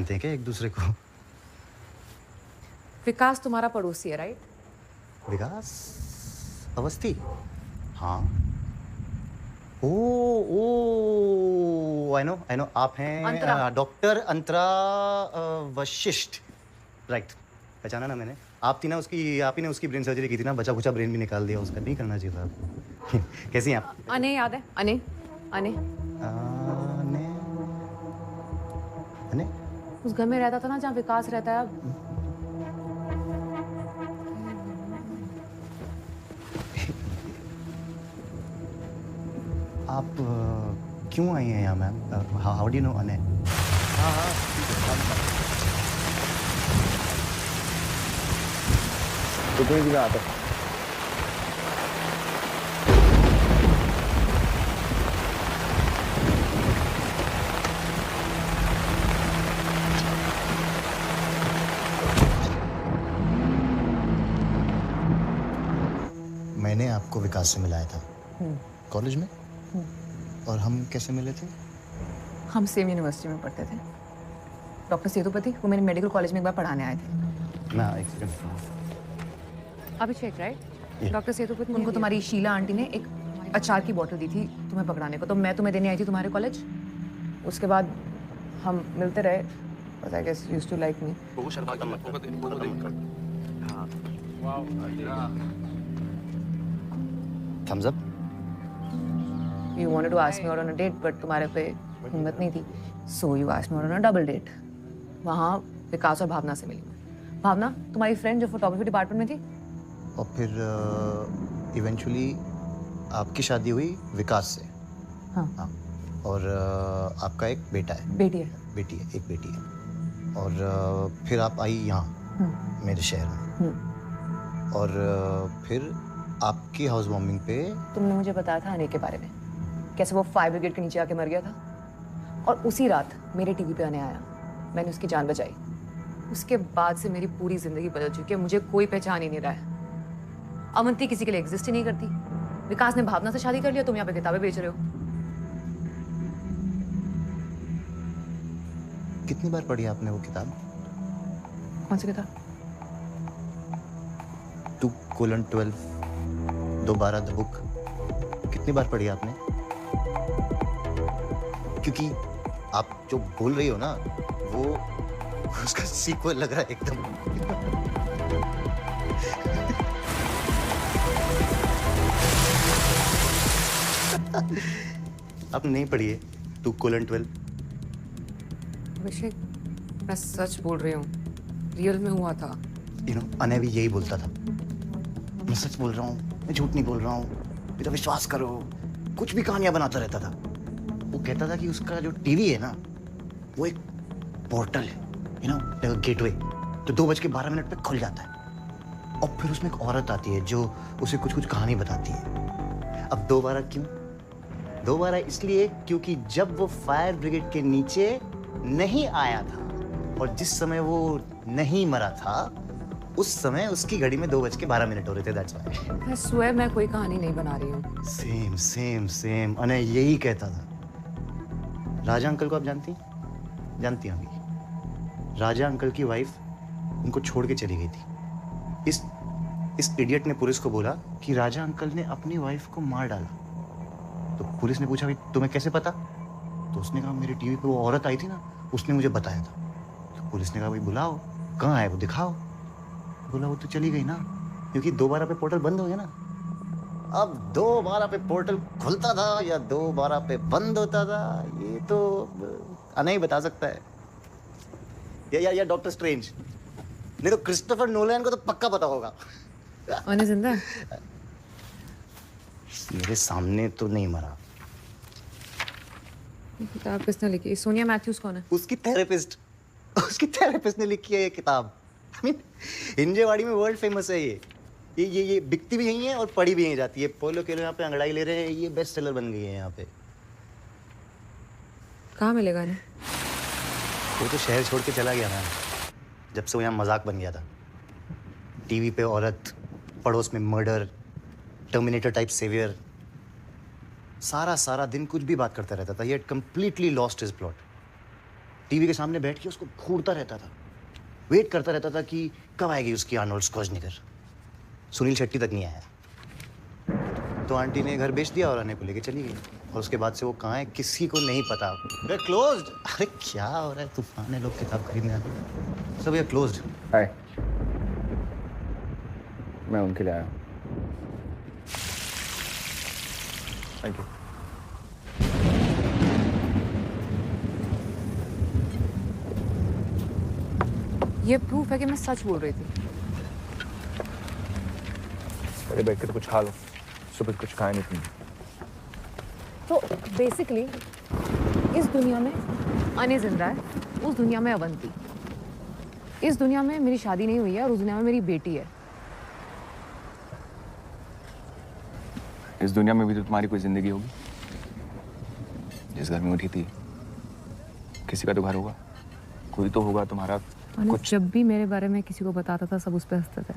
जानते हैं क्या एक दूसरे को? विकास तुम्हारा पड़ोसी है, राइट? विकास अवस्थी? हाँ। ओ ओ आई नो आप अंतरा। हैं डॉक्टर अंतरा वशिष्ठ, राइट? पहचाना ना मैंने। आप थी ना उसकी, आप ही ने उसकी ब्रेन सर्जरी की थी ना, बचा खुचा ब्रेन भी निकाल दिया उसका। नहीं करना चाहिए था आपको। कैसी हैं आप? अने याद है? अने अने अने अने उस घर में रहता था ना जहाँ विकास रहता है अब। आप क्यों आई हैं यहाँ ma'am? How do you know अने? हाँ हाँ तो तुम्हें किधर आता है? मैंने आपको विकास से मिलाया था कॉलेज में। और हम कैसे मिले थे? हम सेम यूनिवर्सिटी में पढ़ते थे। डॉक्टर सेतुपति वो मेरे मेडिकल कॉलेज में एक बार पढ़ाने आए थे। ना एक सेकंड। अभिषेक, राइट? डॉक्टर सेतुपति उनको तुम्हारी शीला आंटी ने एक अचार की बोतल दी थी तुम्हें पकड़ाने को, तो मैं तुम्हें देने आई थी तुम्हारे कॉलेज। उसके बाद हम मिलते रहे, but I guess used to like me. Thumbs up. You wanted to ask me out on a date, but तुम्हारे पे हिम्मत नहीं थी, so you asked me out on a double date. वहाँ विकास और भावना से मिली मैं। भावना तुम्हारी फ्रेंड जो फोटोग्राफी डिपार्टमेंट में थी। और फिर इवेंचुअली आपकी शादी हुई विकास से। हाँ। और आपका एक बेटा है। बेटी है। बेटी है, एक बेटी है। और फिर आप आई यहाँ मेरे शहर में। और फिर आपकी हाउस वार्मिंग पे तुमने मुझे बताया था अने के बारे में, कैसे वो फायर ब्रिगेड के नीचे आके मर गया था। और उसी रात मेरे टीवी पे अने आया, मैंने उसकी जान बचाई। उसके बाद से मेरी पूरी जिंदगी बदल चुकी है, मुझे कोई पहचान ही नहीं रहा है। अवंती किसी के लिए एग्जिस्ट ही नहीं करती। विकास ने भावना से शादी कर लिया, तुम यहाँ पे किताबें बेच रहे हो। कितनी बार पढ़ी आपने वो किताब? कौन सी किताब? 2:12 दोबारा द बुक। कितनी बार पढ़ी आपने? क्योंकि आप जो बोल रही हो ना, वो उसका सीक्वल लग रहा है एकदम। आपने नहीं पढ़ी है 2:12? अभिषेक, मैं सच बोल रही हूँ, रियल में हुआ था। अने भी यही बोलता था, मैं सच बोल रहा हूँ, मैं झूठ नहीं बोल रहा हूँ, मेरा विश्वास करो। कुछ भी कहानियां बनाता रहता था। वो कहता था कि उसका जो टीवी है ना, वो एक पोर्टल है, गेटवे, तो 2:12 पे खुल जाता है। और फिर उसमें एक औरत आती है जो उसे कुछ कुछ कहानी बताती है। अब 2:12 क्यों? 2:12 इसलिए क्योंकि जब वो फायर ब्रिगेड के नीचे नहीं आया था और जिस समय वो नहीं मरा था, उस समय उसकी घड़ी में 2:12 हो रहे थे। That's why. मैं स्वेयर मैं कोई कहानी नहीं बना रही हूँ। सेम सेम सेम अने यही कहता था। राजा अंकल को आप जानती जानती होंगी। राजा अंकल की वाइफ उनको छोड़ के चली गई थी। इस इडियट ने पुलिस को बोला कि राजा अंकल ने अपनी वाइफ को मार डाला। तो पुलिस ने पूछा, भाई तुम्हें कैसे पता? तो उसने कहा, मेरी टीवी पे वो औरत आई थी ना, उसने मुझे बताया था। तो पुलिस ने कहा, भाई बुलाओ, कहाँ है वो, दिखाओ। बोला, वो तो चली गई ना, क्योंकि 2:12 पे पोर्टल बंद हो गया ना। अब 2:12 पे पोर्टल खुलता था या 2:12 पे बंद होता था, ये तो अने ही बता सकता है। या डॉक्टर स्ट्रेंज, नहीं तो क्रिस्टोफर नोलन को तो पक्का पता होगा। अने जिंदा है? मेरे सामने तो नहीं मरा। किताब किसने लिखी? सोनिया मैथ्यूज कौन है? उसकी थेरेपिस्ट ने लिखी है ये किताब। हिंजेवाड़ी में वर्ल्ड फेमस है ये बिकती भी यहीं है और पढ़ी भी यहीं जाती है। पोलो के लोग यहाँ पे अंगड़ाई ले रहे हैं, ये बेस्ट सेलर बन गई है यहाँ पे। कहाँ मिलेगा इन्हें? वो तो शहर छोड़ के चला गया ना, जब से वो यहाँ मजाक बन गया था। टीवी पे औरत, पड़ोस में मर्डर, टर्मिनेटर टाइप सेवियर, सारा दिन कुछ भी बात करता रहता था। ये completely lost his plot. TV के सामने बैठ के उसको घूरता रहता था, वेट करता रहता था कि कब आएगी उसकी आर्नोल्ड स्क्वार्ज़नेगर। सुनील शेट्टी तक नहीं आया तो आंटी ने घर बेच दिया और आने को लेके चली गई, और उसके बाद से वो कहाँ है किसी को नहीं पता। अरे क्लोज्ड। अरे क्या हो रहा है, तूफान है, लोग किताब खरीदने आते हैं, सब ये क्लोज्ड। हाय, मैं उनके लिए आया हूँ। Thank you. ये प्रूफ है कि मैं सच बोल रही थी। अरे बैठ के तो कुछ खा लो, सुबह कुछ खाया नहीं तुमने। तो बेसिकली इस दुनिया में अने जिंदा है, उस दुनिया में अवंती। इस दुनिया में मेरी शादी नहीं हुई है और उस दुनिया में मेरी बेटी है। इस दुनिया में भी तो तुम्हारी कोई जिंदगी होगी। जिस घर में उठी थी, किसी का तो घर होगा, कोई तो होगा तुम्हारा। कुछ जब भी मेरे बारे में किसी को बताता था, सब उस पर हंसते थे।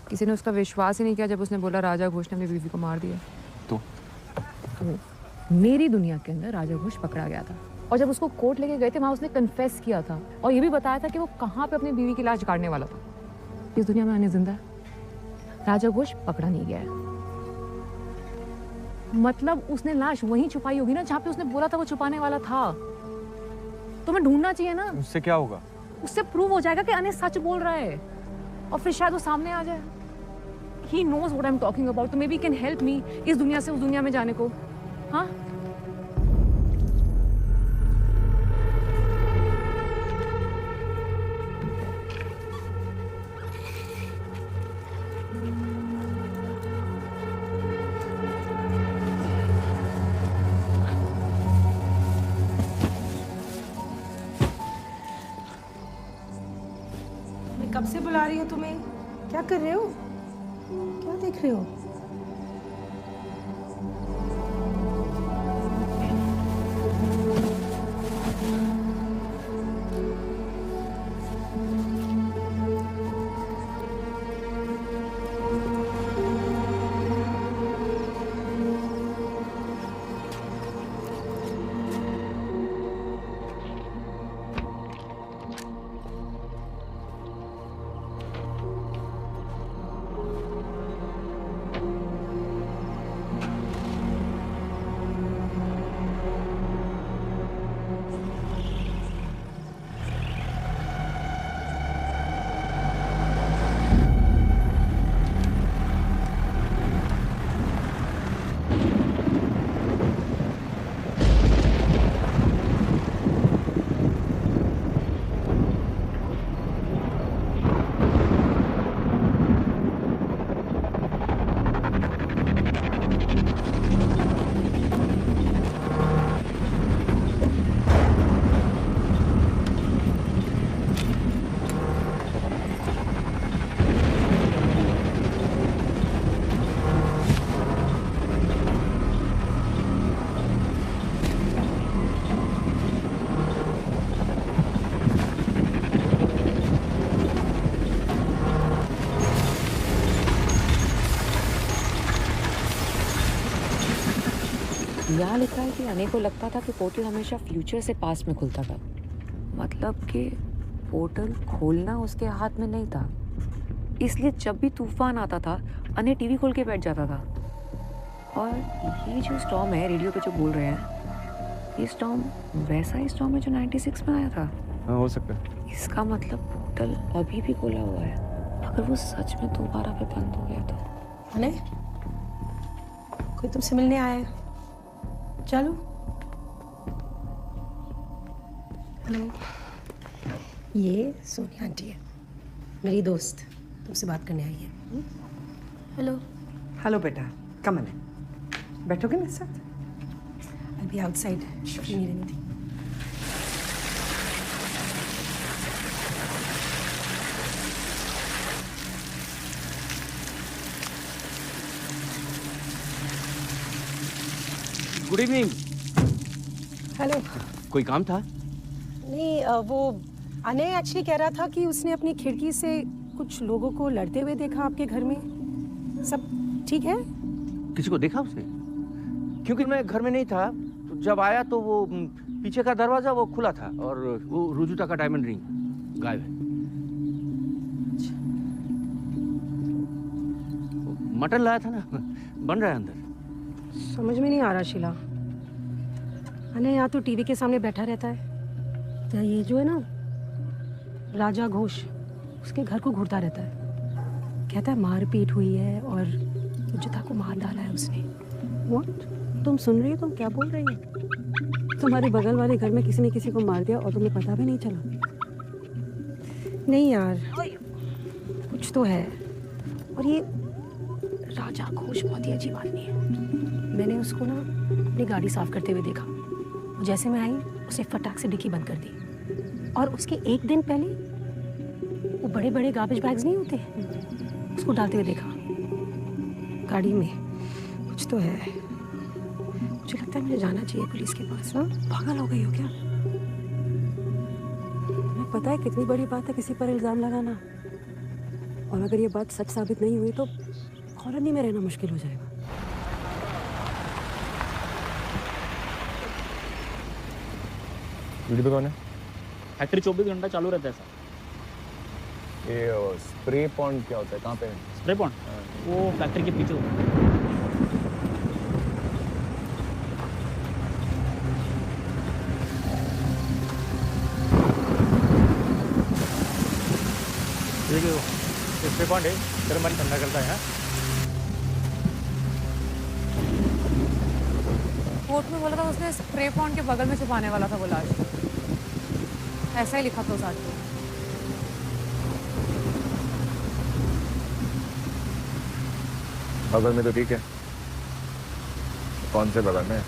किसी ने उसका विश्वास ही नहीं किया जब उसने बोला राजा घोष ने अपनी बीवी को मार दिया। तो मेरी दुनिया के अंदर राजा घोष पकड़ा गया था, और जब उसको कोर्ट लेके गए थे वहां उसने कन्फेस किया था और ये भी बताया था कि वो कहाँ पे अपनी बीवी की लाश गाड़ने वाला था। इस दुनिया में आने जिंदा है, राजा घोष पकड़ा नहीं गया है। मतलब उसने लाश वहीं छुपाई होगी ना जहाँ पे उसने बोला था वो छुपाने वाला था। तो मैं ढूंढना चाहिए ना। उससे क्या होगा? उससे प्रूव हो जाएगा कि अने सच बोल रहा है, और फिर शायद वो सामने आ जाए। He knows what I'm talking about, तो maybe he can help me इस दुनिया से उस दुनिया में जाने को। हाँ? मैं कब से बुला रही हूँ तुम्हें? क्या कर रहे हो? क्या देख रहे हो? यहाँ लिखा है कि अने को लगता था कि पोर्टल हमेशा फ्यूचर से पास्ट में खुलता था। मतलब कि पोर्टल खोलना उसके हाथ में नहीं था, इसलिए जब भी तूफान आता था अने टीवी खोल के बैठ जाता था। और ये जो स्टॉर्म है रेडियो पे जो बोल रहे हैं, ये स्टॉर्म वैसा ही स्टॉर्म है जो 96 में आया था। हाँ, हो सकता है। इसका मतलब पोर्टल अभी भी खुला हुआ है। अगर वो सच में दोबारा पे बंद हो गया तो। अने, कोई तुमसे मिलने आया है? चलो। हेलो, ये सोनिया आंटी है, मेरी दोस्त, तुमसे बात करने आई है। हेलो। हेलो बेटा, कम इन। बैठोगे मेरे साथ? अभी आउटसाइड नहीं रहनी थी। Good evening. हेलो। कोई काम था? नहीं, वो अने एक्चुअली कह रहा था कि उसने अपनी खिड़की से कुछ लोगों को लड़ते हुए देखा आपके घर में। सब ठीक है? किसी को देखा उसे? क्योंकि मैं घर में नहीं था, तो जब आया तो वो पीछे का दरवाजा वो खुला था और वो रुजुता का डायमंड रिंग गायब है। मटन लाया था ना, बन रहा है अंदर। समझ में नहीं आ रहा शीला। अने या तो टीवी के सामने बैठा रहता है या ये जो है ना राजा घोष, उसके घर को घूरता रहता है। कहता है मारपीट हुई है और रुजुता को मार डाला है उसने। व्हाट? तुम सुन रही हो? तुम क्या बोल रही हो? तुम्हारे बगल वाले घर में किसी ने किसी को मार दिया और तुम्हें पता भी नहीं चला? नहीं यार, कुछ तो है। और ये राजा घोष बहुत ही अजीब आदमी है। मैंने उसको ना अपनी गाड़ी साफ करते हुए देखा। जैसे मैं आई उसने फटाक से डिक्की बंद कर दी और उसके एक दिन पहले वो बड़े बड़े गार्बेज बैग्स नहीं होते, उसको डालते हुए देखा गाड़ी में। कुछ तो है। मुझे लगता है मुझे जाना चाहिए पुलिस के पास। हाँ, पागल हो गई हो क्या? तुम्हें पता है कितनी बड़ी बात है किसी पर इल्ज़ाम लगाना, और अगर ये बात सच साबित नहीं हुई तो कॉलोनी में रहना मुश्किल हो जाएगा। वीडियो पे कौन है? फैक्ट्री 24 घंटा चालू रहता है सर। ये स्प्रे पॉन्ड क्या होता है, कहाँ पे है? स्प्रे पॉन्ड वो फैक्ट्री के पीछे होता है। ये स्प्रे पॉन्ड है, गर्म पानी ठंडा करता है। कोर्ट में बोला था उसने स्प्रे पॉन्ड के बगल में छुपाने वाला था वो लाश। ऐसा ही लिखा था उस आदमी ने। बगल में तो ठीक है, कौन से बगल में?